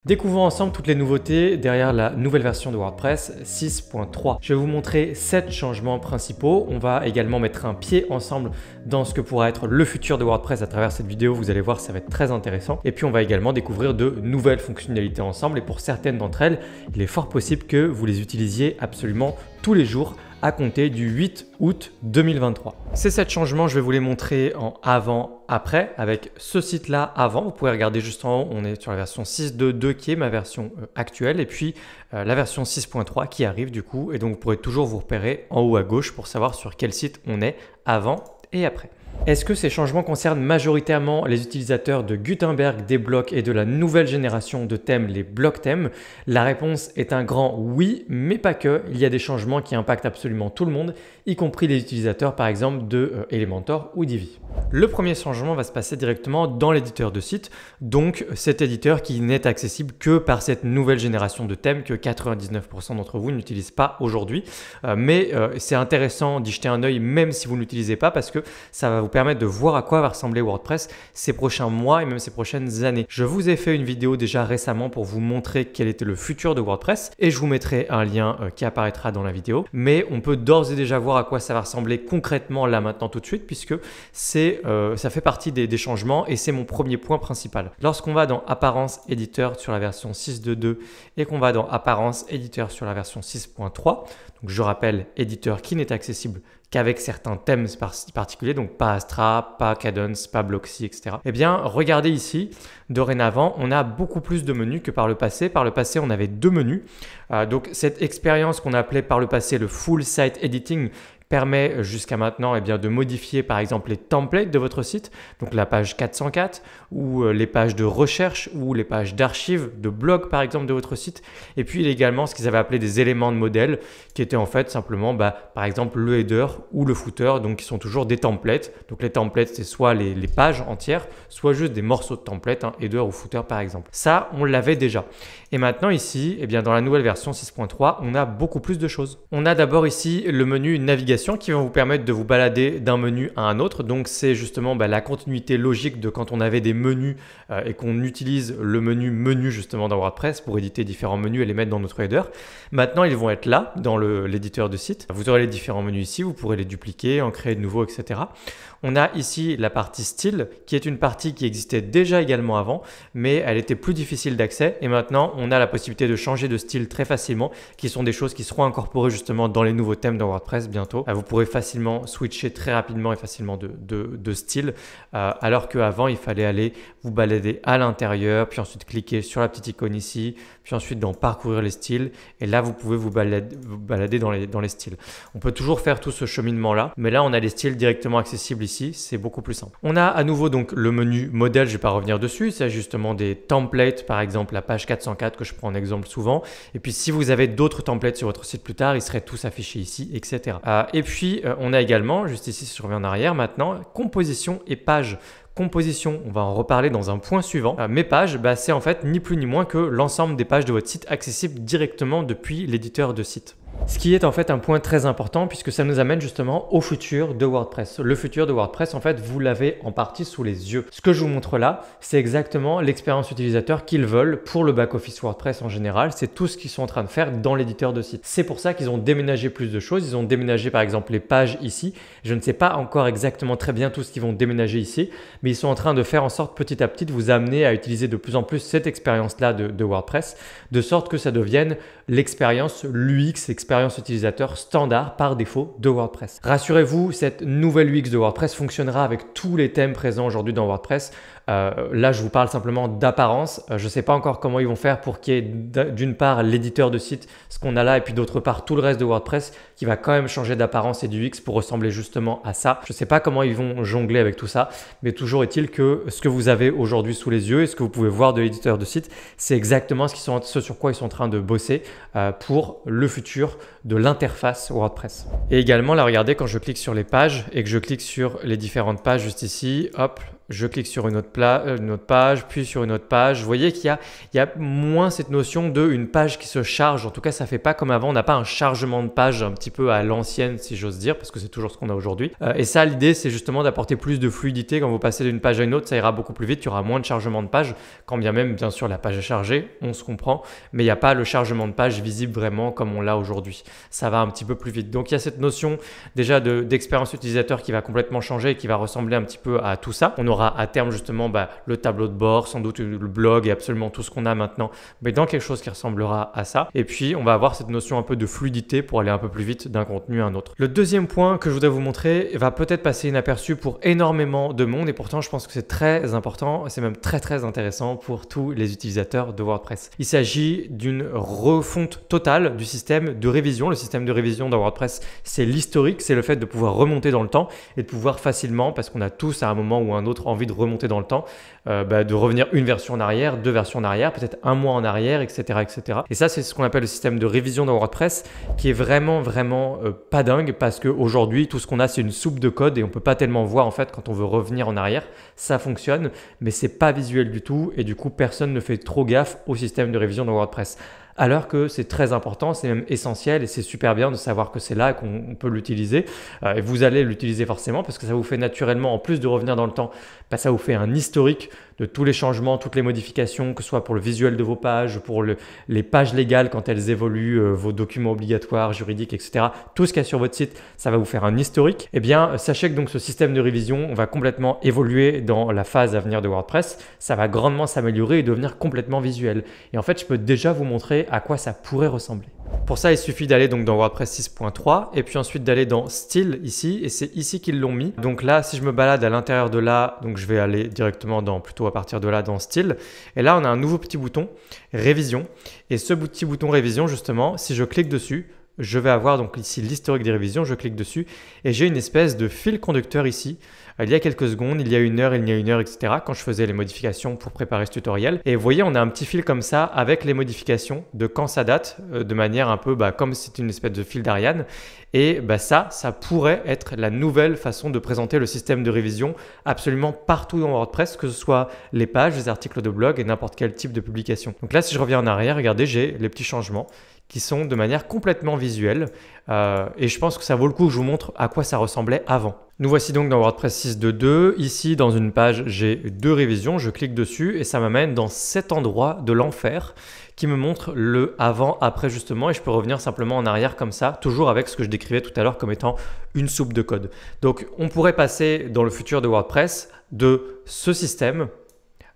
Découvrons ensemble toutes les nouveautés derrière la nouvelle version de WordPress 6.3. Je vais vous montrer 7 changements principaux. On va également mettre un pied ensemble dans ce que pourra être le futur de WordPress à travers cette vidéo. Vous allez voir, ça va être très intéressant. Et puis, on va également découvrir de nouvelles fonctionnalités ensemble. Et pour certaines d'entre elles, il est fort possible que vous les utilisiez absolument tous les jours à compter du 8 août 2023. Ces 7 changements, je vais vous les montrer en avant-après avec ce site-là avant. Vous pouvez regarder juste en haut, on est sur la version 6.2.2 qui est ma version actuelle et puis la version 6.3 qui arrive du coup. Et donc, vous pourrez toujours vous repérer en haut à gauche pour savoir sur quel site on est avant et après. Est-ce que ces changements concernent majoritairement les utilisateurs de Gutenberg, des blocs et de la nouvelle génération de thèmes, les blocs thèmes? La réponse est un grand oui, mais pas que. Il y a des changements qui impactent absolument tout le monde, y compris les utilisateurs par exemple de Elementor ou Divi. Le premier changement va se passer directement dans l'éditeur de site, donc cet éditeur qui n'est accessible que par cette nouvelle génération de thèmes que 99% d'entre vous n'utilisent pas aujourd'hui. Mais c'est intéressant d'y jeter un œil même si vous ne l'utilisez pas parce que ça va vous permettre de voir à quoi va ressembler WordPress ces prochains mois et même ces prochaines années. Je vous ai fait une vidéo déjà récemment pour vous montrer quel était le futur de WordPress et je vous mettrai un lien qui apparaîtra dans la vidéo. Mais on peut d'ores et déjà voir à quoi ça va ressembler concrètement là maintenant tout de suite puisque ça fait partie des changements et c'est mon premier point principal. Lorsqu'on va dans Apparence éditeur sur la version 6.2.2 et qu'on va dans Apparence éditeur sur la version 6.3, donc je rappelle éditeur qui n'est accessible qu'avec certains thèmes particuliers, donc pas Astra, pas Kadence, pas Blocksy, etc. Eh bien, regardez ici, dorénavant, on a beaucoup plus de menus que par le passé. Par le passé, on avait 2 menus. Donc, cette expérience qu'on appelait par le passé le Full Site Editing permet jusqu'à maintenant de modifier par exemple les templates de votre site, donc la page 404 ou les pages de recherche ou les pages d'archives, de blog par exemple de votre site. Et puis également ce qu'ils avaient appelé des éléments de modèle qui étaient en fait simplement par exemple le header ou le footer, donc qui sont toujours des templates. Donc les templates c'est soit les pages entières, soit juste des morceaux de templates, header ou footer par exemple. Ça on l'avait déjà. Et maintenant ici, dans la nouvelle version 6.3, on a beaucoup plus de choses. On a d'abord ici le menu navigation qui vont vous permettre de vous balader d'un menu à un autre. Donc, c'est justement la continuité logique de quand on avait des menus et qu'on utilise le menu justement dans WordPress pour éditer différents menus et les mettre dans notre header. Maintenant, ils vont être là dans l'éditeur de site. Vous aurez les différents menus ici, vous pourrez les dupliquer, en créer de nouveaux, etc. On a ici la partie style qui est une partie qui existait déjà également avant, mais elle était plus difficile d'accès. Et maintenant, on a la possibilité de changer de style très facilement, qui sont des choses qui seront incorporées justement dans les nouveaux thèmes de WordPress bientôt. Vous pourrez facilement switcher très rapidement et facilement de style, alors qu'avant, il fallait aller vous balader à l'intérieur, puis ensuite cliquer sur la petite icône ici, puis ensuite dans parcourir les styles. Et là, vous pouvez vous balader dans les styles. On peut toujours faire tout ce cheminement-là, mais là, on a les styles directement accessibles ici, c'est beaucoup plus simple. On a à nouveau donc le menu modèle, je ne vais pas revenir dessus, c'est justement des templates, par exemple la page 404 que je prends en exemple souvent. Et puis si vous avez d'autres templates sur votre site plus tard, ils seraient tous affichés ici, etc. Et puis on a également, juste ici si je reviens en arrière maintenant, composition et page. Composition, on va en reparler dans un point suivant. Mes pages, c'est en fait ni plus ni moins que l'ensemble des pages de votre site accessibles directement depuis l'éditeur de site. Ce qui est en fait un point très important puisque ça nous amène justement au futur de WordPress. Le futur de WordPress, en fait, vous l'avez en partie sous les yeux. Ce que je vous montre là, c'est exactement l'expérience utilisateur qu'ils veulent pour le back-office WordPress en général. C'est tout ce qu'ils sont en train de faire dans l'éditeur de site. C'est pour ça qu'ils ont déménagé plus de choses. Ils ont déménagé par exemple les pages ici. Je ne sais pas encore exactement très bien tout ce qu'ils vont déménager ici, mais ils sont en train de faire en sorte petit à petit de vous amener à utiliser de plus en plus cette expérience-là de WordPress, de sorte que ça devienne l'expérience, l'UX, expérience utilisateur standard par défaut de WordPress. Rassurez-vous, cette nouvelle UX de WordPress fonctionnera avec tous les thèmes présents aujourd'hui dans WordPress. Là, je vous parle simplement d'apparence. Je ne sais pas encore comment ils vont faire pour qu'il y ait d'une part l'éditeur de site, ce qu'on a là, et puis d'autre part tout le reste de WordPress qui va quand même changer d'apparence et d'UX pour ressembler justement à ça. Je ne sais pas comment ils vont jongler avec tout ça, mais toujours est-il que ce que vous avez aujourd'hui sous les yeux et ce que vous pouvez voir de l'éditeur de site, c'est exactement ce sur quoi ils sont en train de bosser pour le futur de l'interface WordPress. Et également, là, regardez, quand je clique sur les pages et que je clique sur les différentes pages juste ici, hop, je clique sur une autre page, puis sur une autre page. Vous voyez qu'il y a moins cette notion d'une page qui se charge. En tout cas, ça ne fait pas comme avant. On n'a pas un chargement de page un petit peu à l'ancienne, si j'ose dire, parce que c'est toujours ce qu'on a aujourd'hui. Et ça, l'idée, c'est justement d'apporter plus de fluidité. Quand vous passez d'une page à une autre, ça ira beaucoup plus vite. Il y aura moins de chargement de page. Quand bien même, bien sûr, la page est chargée, on se comprend. Mais il n'y a pas le chargement de page visible vraiment comme on l'a aujourd'hui. Ça va un petit peu plus vite. Donc, il y a cette notion déjà d'expérience utilisateur qui va complètement changer et qui va ressembler un petit peu à tout ça. On aura à terme justement le tableau de bord, sans doute le blog et absolument tout ce qu'on a maintenant, mais dans quelque chose qui ressemblera à ça. Et puis on va avoir cette notion un peu de fluidité pour aller un peu plus vite d'un contenu à un autre. Le deuxième point que je voudrais vous montrer va peut-être passer inaperçu pour énormément de monde et pourtant je pense que c'est très important, c'est même très très intéressant pour tous les utilisateurs de WordPress. Il s'agit d'une refonte totale du système de révision. Le système de révision dans WordPress, c'est l'historique, c'est le fait de pouvoir remonter dans le temps et de pouvoir facilement, parce qu'on a tous à un moment ou un autre envie de remonter dans le temps, de revenir une version en arrière, 2 versions en arrière, peut-être un mois en arrière, etc. etc. Et ça, c'est ce qu'on appelle le système de révision dans WordPress qui est vraiment pas dingue parce qu'aujourd'hui, tout ce qu'on a, c'est une soupe de code et on ne peut pas tellement voir en fait quand on veut revenir en arrière. Ça fonctionne, mais c'est pas visuel du tout et du coup, personne ne fait trop gaffe au système de révision dans WordPress. Alors que c'est très important, c'est même essentiel et c'est super bien de savoir que c'est là et qu'on peut l'utiliser. Et vous allez l'utiliser forcément parce que ça vous fait naturellement, en plus de revenir dans le temps, ça vous fait un historique de tous les changements, toutes les modifications, que ce soit pour le visuel de vos pages, pour les pages légales quand elles évoluent, vos documents obligatoires, juridiques, etc. Tout ce qu'il y a sur votre site, ça va vous faire un historique. Eh bien, sachez que donc ce système de révision va complètement évoluer dans la phase à venir de WordPress. Ça va grandement s'améliorer et devenir complètement visuel. Et en fait, je peux déjà vous montrer à quoi ça pourrait ressembler. Pour ça, il suffit d'aller donc dans WordPress 6.3 et puis ensuite d'aller dans Style ici et c'est ici qu'ils l'ont mis. Donc là, si je me balade à l'intérieur de là, donc je vais aller directement plutôt à partir de là dans Style. Et là, on a un nouveau petit bouton Révision. Et ce petit bouton Révision, justement, si je clique dessus, je vais avoir donc ici l'historique des révisions, je clique dessus et j'ai une espèce de fil conducteur ici. Il y a quelques secondes, il y a une heure, etc. quand je faisais les modifications pour préparer ce tutoriel. Et vous voyez, on a un petit fil comme ça avec les modifications de quand ça date, de manière un peu comme si c'était une espèce de fil d'Ariane. Et ça pourrait être la nouvelle façon de présenter le système de révision absolument partout dans WordPress, que ce soit les pages, les articles de blog et n'importe quel type de publication. Donc là, si je reviens en arrière, regardez, j'ai les petits changements qui sont de manière complètement visuelle et je pense que ça vaut le coup que je vous montre à quoi ça ressemblait avant. Nous voici donc dans WordPress 6.2. Ici, dans une page, j'ai 2 révisions. Je clique dessus et ça m'amène dans cet endroit de l'enfer qui me montre le avant-après justement et je peux revenir simplement en arrière comme ça, toujours avec ce que je décrivais tout à l'heure comme étant une soupe de code. Donc, on pourrait passer dans le futur de WordPress de ce système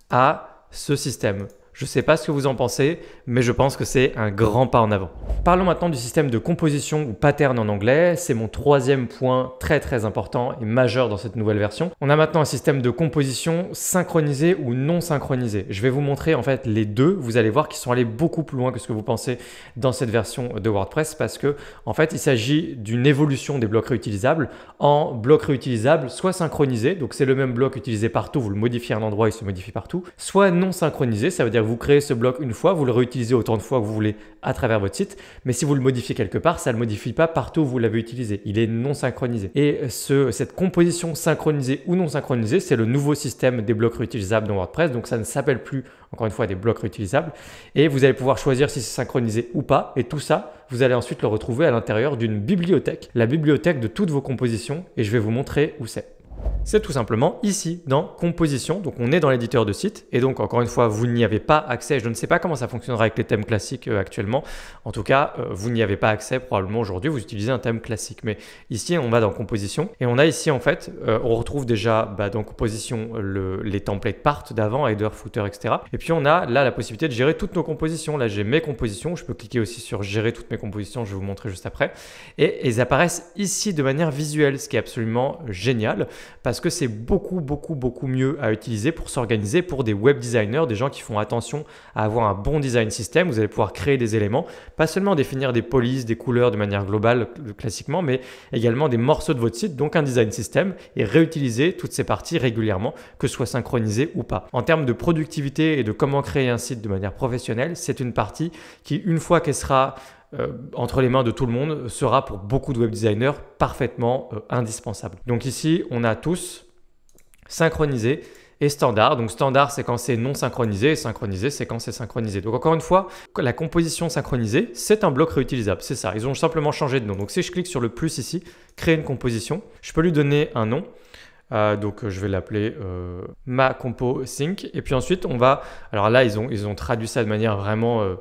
à ce système. Je ne sais pas ce que vous en pensez, mais je pense que c'est un grand pas en avant. Parlons maintenant du système de composition ou pattern en anglais. C'est mon 3e point très important et majeur dans cette nouvelle version. On a maintenant un système de composition synchronisé ou non synchronisé. Je vais vous montrer en fait les deux. Vous allez voir qu'ils sont allés beaucoup plus loin que ce que vous pensez dans cette version de WordPress parce que en fait, il s'agit d'une évolution des blocs réutilisables en blocs réutilisables soit synchronisés, donc c'est le même bloc utilisé partout, vous le modifiez à un endroit, il se modifie partout, soit non synchronisé, ça veut dire vous créez ce bloc une fois, vous le réutilisez autant de fois que vous voulez à travers votre site, mais si vous le modifiez quelque part, ça ne le modifie pas partout où vous l'avez utilisé. Il est non synchronisé. Et cette composition synchronisée ou non synchronisée, c'est le nouveau système des blocs réutilisables dans WordPress. Donc ça ne s'appelle plus, encore une fois, des blocs réutilisables. Et vous allez pouvoir choisir si c'est synchronisé ou pas. Et tout ça, vous allez ensuite le retrouver à l'intérieur d'une bibliothèque, la bibliothèque de toutes vos compositions. Et je vais vous montrer où c'est. C'est tout simplement ici dans composition, donc on est dans l'éditeur de site et donc encore une fois vous n'y avez pas accès, je ne sais pas comment ça fonctionnera avec les thèmes classiques actuellement, en tout cas vous n'y avez pas accès probablement aujourd'hui, vous utilisez un thème classique, mais ici on va dans composition et on a ici en fait, on retrouve déjà dans composition les templates part d'avant, header, footer, etc. Et puis on a là la possibilité de gérer toutes nos compositions, là j'ai mes compositions, je peux cliquer aussi sur gérer toutes mes compositions, je vais vous montrer juste après et elles apparaissent ici de manière visuelle, ce qui est absolument génial. Parce que c'est beaucoup mieux à utiliser pour s'organiser pour des web designers, des gens qui font attention à avoir un bon design system. Vous allez pouvoir créer des éléments, pas seulement définir des polices, des couleurs de manière globale classiquement, mais également des morceaux de votre site, donc un design system et réutiliser toutes ces parties régulièrement, que ce soit synchronisé ou pas. En termes de productivité et de comment créer un site de manière professionnelle, c'est une partie qui, une fois qu'elle sera entre les mains de tout le monde, sera pour beaucoup de web designers parfaitement indispensable. Donc ici, on a tous synchronisé et standard. Donc standard, c'est quand c'est non synchronisé et synchronisé, c'est quand c'est synchronisé. Donc encore une fois, la composition synchronisée, c'est un bloc réutilisable. C'est ça. Ils ont simplement changé de nom. Donc si je clique sur le plus ici, créer une composition, je peux lui donner un nom. Donc je vais l'appeler ma compo sync. Et puis ensuite, on va... Alors là, ils ont traduit ça de manière vraiment...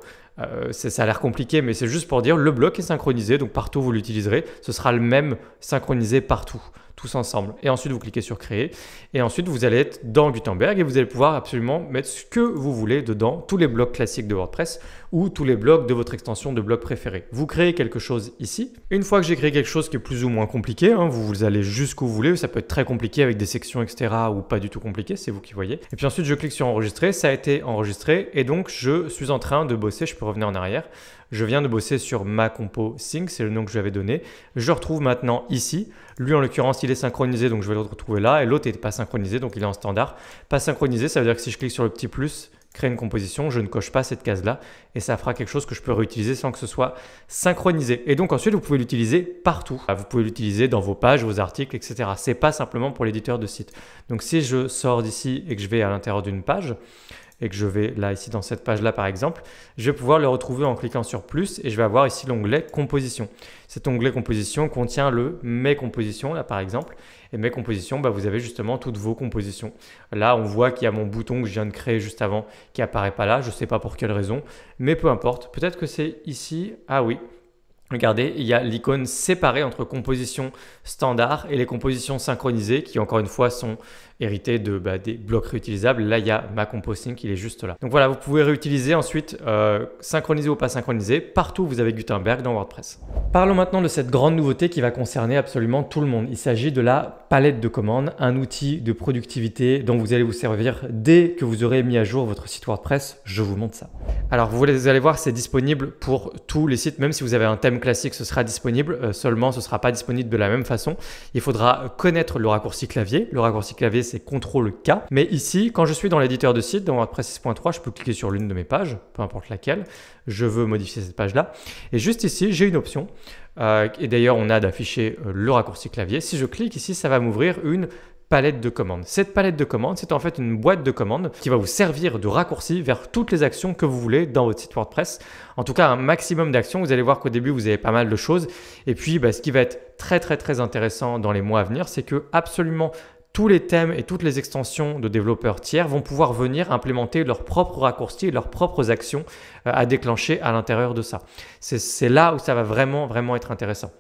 ça a l'air compliqué, mais c'est juste pour dire le bloc est synchronisé, donc partout vous l'utiliserez, ce sera le même synchronisé partout, tous ensemble. Et ensuite vous cliquez sur créer et ensuite vous allez être dans Gutenberg et vous allez pouvoir absolument mettre ce que vous voulez dedans, tous les blocs classiques de WordPress ou tous les blocs de votre extension de blog préférée. Vous créez quelque chose ici. Une fois que j'ai créé quelque chose qui est plus ou moins compliqué, vous allez jusqu'où vous voulez, ça peut être très compliqué avec des sections etc. ou pas du tout compliqué, c'est vous qui voyez. Et puis ensuite je clique sur enregistrer, ça a été enregistré et donc je suis en train de bosser, je peux revenir en arrière. Je viens de bosser sur ma compo sync, c'est le nom que je lui avais donné. Je retrouve maintenant ici. Lui, en l'occurrence, il est synchronisé, donc je vais le retrouver là. Et l'autre n'est pas synchronisé, donc il est en standard. Pas synchronisé, ça veut dire que si je clique sur le petit plus, créer une composition, je ne coche pas cette case-là. Et ça fera quelque chose que je peux réutiliser sans que ce soit synchronisé. Et donc ensuite, vous pouvez l'utiliser partout. Vous pouvez l'utiliser dans vos pages, vos articles, etc. Ce n'est pas simplement pour l'éditeur de site. Donc si je sors d'ici et que je vais à l'intérieur d'une page, et que je vais là ici dans cette page là par exemple, je vais pouvoir le retrouver en cliquant sur plus et je vais avoir ici l'onglet composition. Cet onglet composition contient le mes compositions là par exemple et mes compositions, vous avez justement toutes vos compositions. Là on voit qu'il y a mon bouton que je viens de créer juste avant qui apparaît pas là, je ne sais pas pour quelle raison, mais peu importe, peut-être que c'est ici, ah oui. Regardez, il y a l'icône séparée entre composition standard et les compositions synchronisées qui, encore une fois, sont héritées des blocs réutilisables. Là, il y a ma compo sync, il est juste là. Donc voilà, vous pouvez réutiliser ensuite, synchronisé ou pas synchronisé, partout où vous avez Gutenberg dans WordPress. Parlons maintenant de cette grande nouveauté qui va concerner absolument tout le monde. Il s'agit de la palette de commandes, un outil de productivité dont vous allez vous servir dès que vous aurez mis à jour votre site WordPress. Je vous montre ça. Alors, vous allez voir, c'est disponible pour tous les sites, même si vous avez un thème classique, ce sera disponible, seulement ce ne sera pas disponible de la même façon. Il faudra connaître le raccourci clavier. Le raccourci clavier, c'est CTRL-K. Mais ici, quand je suis dans l'éditeur de site, dans WordPress 6.3, je peux cliquer sur l'une de mes pages, peu importe laquelle. Je veux modifier cette page-là. Et juste ici, j'ai une option. Et d'ailleurs, on a d'afficher le raccourci clavier. Si je clique ici, ça va m'ouvrir une palette de commandes. Cette palette de commandes, c'est en fait une boîte de commandes qui va vous servir de raccourci vers toutes les actions que vous voulez dans votre site WordPress. En tout cas, un maximum d'actions. Vous allez voir qu'au début, vous avez pas mal de choses. Et puis, ce qui va être très intéressant dans les mois à venir, c'est que absolument tous les thèmes et toutes les extensions de développeurs tiers vont pouvoir venir implémenter leurs propres raccourcis et leurs propres actions à déclencher à l'intérieur de ça. C'est là où ça va vraiment être intéressant.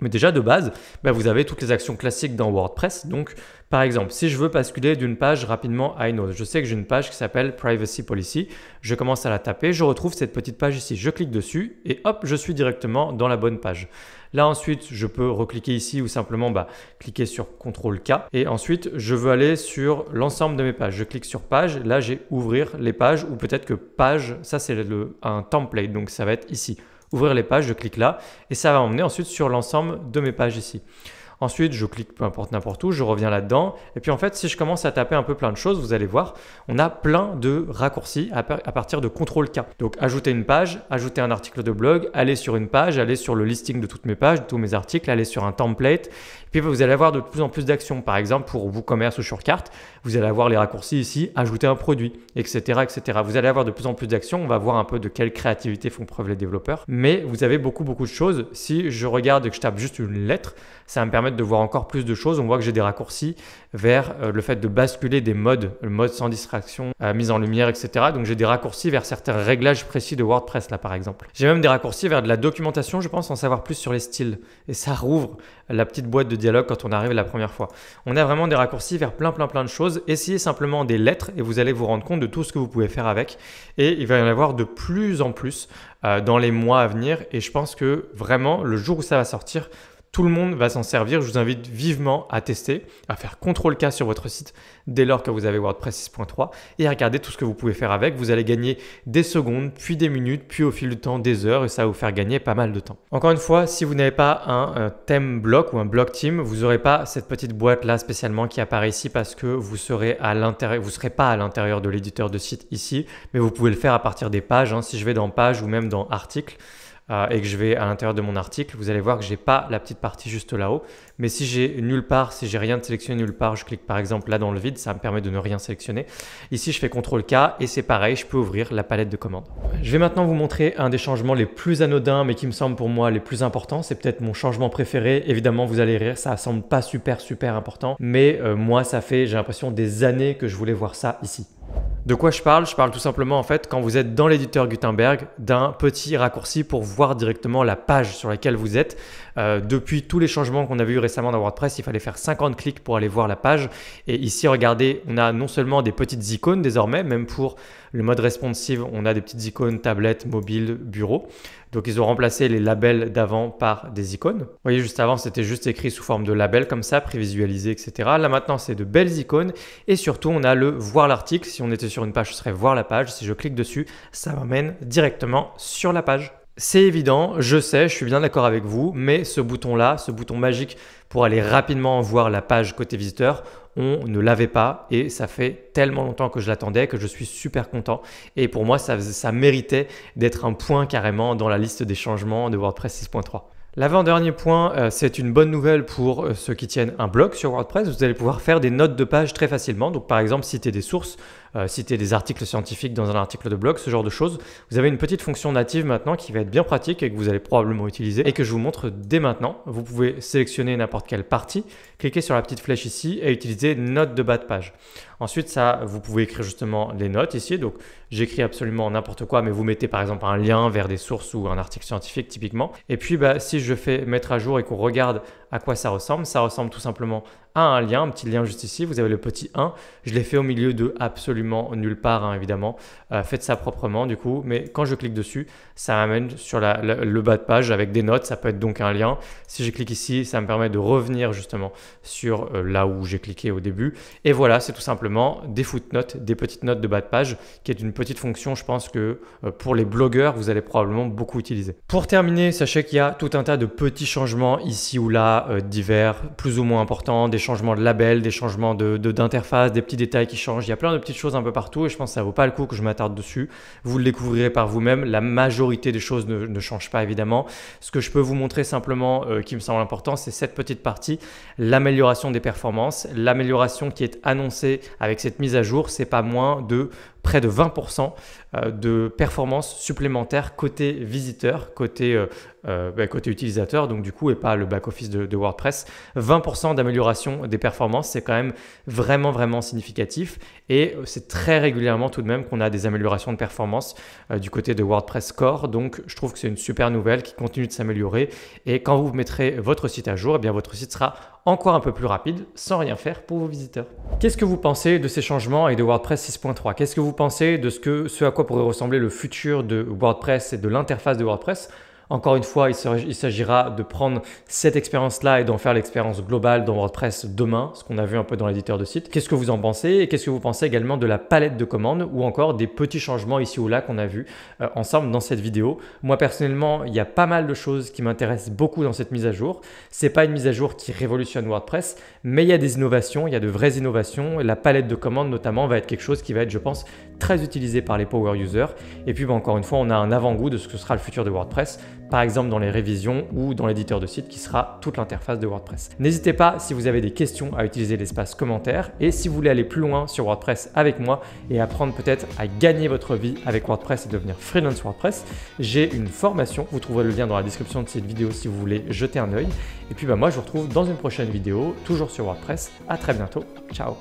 Mais déjà de base, vous avez toutes les actions classiques dans WordPress. Donc, par exemple, si je veux basculer d'une page rapidement à une autre, je sais que j'ai une page qui s'appelle Privacy Policy. Je commence à la taper, je retrouve cette petite page ici. Je clique dessus et hop, je suis directement dans la bonne page. Là ensuite, je peux recliquer ici ou simplement cliquer sur CTRL-K. Et ensuite, je veux aller sur l'ensemble de mes pages. Je clique sur page. Là, j'ai ouvrir les pages ou peut-être que page, ça c'est un template. Donc, ça va être ici. Ouvrir les pages, je clique là et ça va m'emmener ensuite sur l'ensemble de mes pages ici. Ensuite, je clique peu importe n'importe où, je reviens là-dedans. Et puis en fait, si je commence à taper un peu plein de choses, vous allez voir, on a plein de raccourcis à partir de CTRL-K. Donc, ajouter une page, ajouter un article de blog, aller sur une page, aller sur le listing de toutes mes pages, de tous mes articles, aller sur un template. Puis vous allez avoir de plus en plus d'actions. Par exemple, pour WooCommerce ou Shortcart, vous allez avoir les raccourcis ici, ajouter un produit, etc., etc. Vous allez avoir de plus en plus d'actions. On va voir un peu de quelle créativité font preuve les développeurs. Mais vous avez beaucoup de choses. Si je regarde et que je tape juste une lettre, ça va me permettre de voir encore plus de choses. On voit que j'ai des raccourcis vers le fait de basculer des modes, le mode sans distraction, mise en lumière, etc. Donc j'ai des raccourcis vers certains réglages précis de WordPress là par exemple. J'ai même des raccourcis vers de la documentation, je pense en savoir plus sur les styles. Et ça rouvre la petite boîte de dialogue quand on arrive la première fois. On a vraiment des raccourcis vers plein de choses. Essayez simplement des lettres et vous allez vous rendre compte de tout ce que vous pouvez faire avec. Et il va y en avoir de plus en plus dans les mois à venir. Et je pense que vraiment, le jour où ça va sortir, tout le monde va s'en servir. Je vous invite vivement à tester, à faire CTRL-K sur votre site dès lors que vous avez WordPress 6.3 et à regarder tout ce que vous pouvez faire avec. Vous allez gagner des secondes, puis des minutes, puis au fil du temps des heures et ça va vous faire gagner pas mal de temps. Encore une fois, si vous n'avez pas un thème bloc ou un bloc theme, vous n'aurez pas cette petite boîte là spécialement qui apparaît ici parce que vous serez à l'intérieur, vous serez pas à l'intérieur de l'éditeur de site ici, mais vous pouvez le faire à partir des pages. Si je vais dans page ou même dans article, et que je vais à l'intérieur de mon article, vous allez voir que j'ai pas la petite partie juste là-haut. Mais si j'ai nulle part, si j'ai rien de sélectionné nulle part, je clique par exemple là dans le vide, ça me permet de ne rien sélectionner. Ici, je fais CTRL-K et c'est pareil, je peux ouvrir la palette de commandes. Je vais maintenant vous montrer un des changements les plus anodins, mais qui me semble pour moi les plus importants. C'est peut-être mon changement préféré. Évidemment, vous allez rire, ça semble pas super important, mais moi, ça fait, j'ai l'impression, des années que je voulais voir ça ici. De quoi je parle? Je parle tout simplement en fait quand vous êtes dans l'éditeur Gutenberg d'un petit raccourci pour voir directement la page sur laquelle vous êtes. Depuis tous les changements qu'on a vus récemment dans WordPress, il fallait faire 50 clics pour aller voir la page. Et ici, regardez, on a non seulement des petites icônes désormais, même pour le mode responsive, on a des petites icônes tablette, mobile, bureau. Donc, ils ont remplacé les labels d'avant par des icônes. Vous voyez, juste avant, c'était juste écrit sous forme de label comme ça, prévisualisé, etc. Là, maintenant, c'est de belles icônes. Et surtout, on a le voir l'article. Si on était sur une page, ce serait voir la page. Si je clique dessus, ça m'amène directement sur la page. C'est évident, je sais, je suis bien d'accord avec vous, mais ce bouton-là, ce bouton magique pour aller rapidement voir la page côté visiteur, on ne l'avait pas et ça fait tellement longtemps que je l'attendais que je suis super content. Et pour moi, ça méritait d'être un point carrément dans la liste des changements de WordPress 6.3. L'avant-dernier point, c'est une bonne nouvelle pour ceux qui tiennent un blog sur WordPress. Vous allez pouvoir faire des notes de page très facilement. Donc par exemple, citer des sources, citer des articles scientifiques dans un article de blog, ce genre de choses. Vous avez une petite fonction native maintenant qui va être bien pratique et que vous allez probablement utiliser et que je vous montre dès maintenant. Vous pouvez sélectionner n'importe quelle partie, cliquer sur la petite flèche ici et utiliser notes de bas de page. Ensuite, vous pouvez écrire justement les notes ici. Donc, j'écris absolument n'importe quoi, mais vous mettez par exemple un lien vers des sources ou un article scientifique typiquement. Et puis, si je fais mettre à jour et qu'on regarde à quoi ça ressemble tout simplement à un lien, un petit lien juste ici. Vous avez le petit 1. Je l'ai fait au milieu de absolument nulle part, hein, évidemment. Faites ça proprement du coup. Mais quand je clique dessus, ça m'amène sur le bas de page avec des notes. Ça peut être donc un lien. Si je clique ici, ça me permet de revenir justement sur là où j'ai cliqué au début. Et voilà, c'est tout simplement des footnotes, des petites notes de bas de page, qui est une petite fonction, je pense que pour les blogueurs, vous allez probablement beaucoup utiliser. Pour terminer, sachez qu'il y a tout un tas de petits changements ici ou là, divers, plus ou moins importants, des changements de label, des changements d'interface, des petits détails qui changent. Il y a plein de petites choses un peu partout et je pense que ça ne vaut pas le coup que je m'attarde dessus. Vous le découvrirez par vous-même. La majorité des choses ne changent pas évidemment. Ce que je peux vous montrer simplement qui me semble important, c'est cette petite partie, l'amélioration des performances. L'amélioration qui est annoncée avec cette mise à jour, c'est pas moins de près de 20% de performances supplémentaires côté visiteur, côté utilisateur, donc du coup, et pas le back-office de WordPress. 20% d'amélioration des performances, c'est quand même vraiment significatif et c'est très régulièrement tout de même qu'on a des améliorations de performance du côté de WordPress Core. Donc, je trouve que c'est une super nouvelle qui continue de s'améliorer et quand vous mettrez votre site à jour, eh bien, votre site sera encore un peu plus rapide sans rien faire pour vos visiteurs. Qu'est-ce que vous pensez de ces changements et de WordPress 6.3? Qu'est-ce que vous pensez de ce à quoi pourrait ressembler le futur de WordPress et de l'interface de WordPress? Encore une fois, il s'agira de prendre cette expérience-là et d'en faire l'expérience globale dans WordPress demain, ce qu'on a vu un peu dans l'éditeur de site. Qu'est-ce que vous en pensez? Et qu'est-ce que vous pensez également de la palette de commandes ou encore des petits changements ici ou là qu'on a vu ensemble dans cette vidéo? Moi, personnellement, il y a pas mal de choses qui m'intéressent beaucoup dans cette mise à jour. Ce n'est pas une mise à jour qui révolutionne WordPress, mais il y a des innovations, il y a de vraies innovations. La palette de commandes notamment va être quelque chose qui va être, je pense, très utilisé par les power users. Et puis, encore une fois, on a un avant-goût de ce que sera le futur de WordPress, par exemple dans les révisions ou dans l'éditeur de site qui sera toute l'interface de WordPress. N'hésitez pas si vous avez des questions à utiliser l'espace commentaire et si vous voulez aller plus loin sur WordPress avec moi et apprendre peut-être à gagner votre vie avec WordPress et devenir freelance WordPress, j'ai une formation. Vous trouverez le lien dans la description de cette vidéo si vous voulez jeter un œil. Et puis moi je vous retrouve dans une prochaine vidéo, toujours sur WordPress. À très bientôt. Ciao.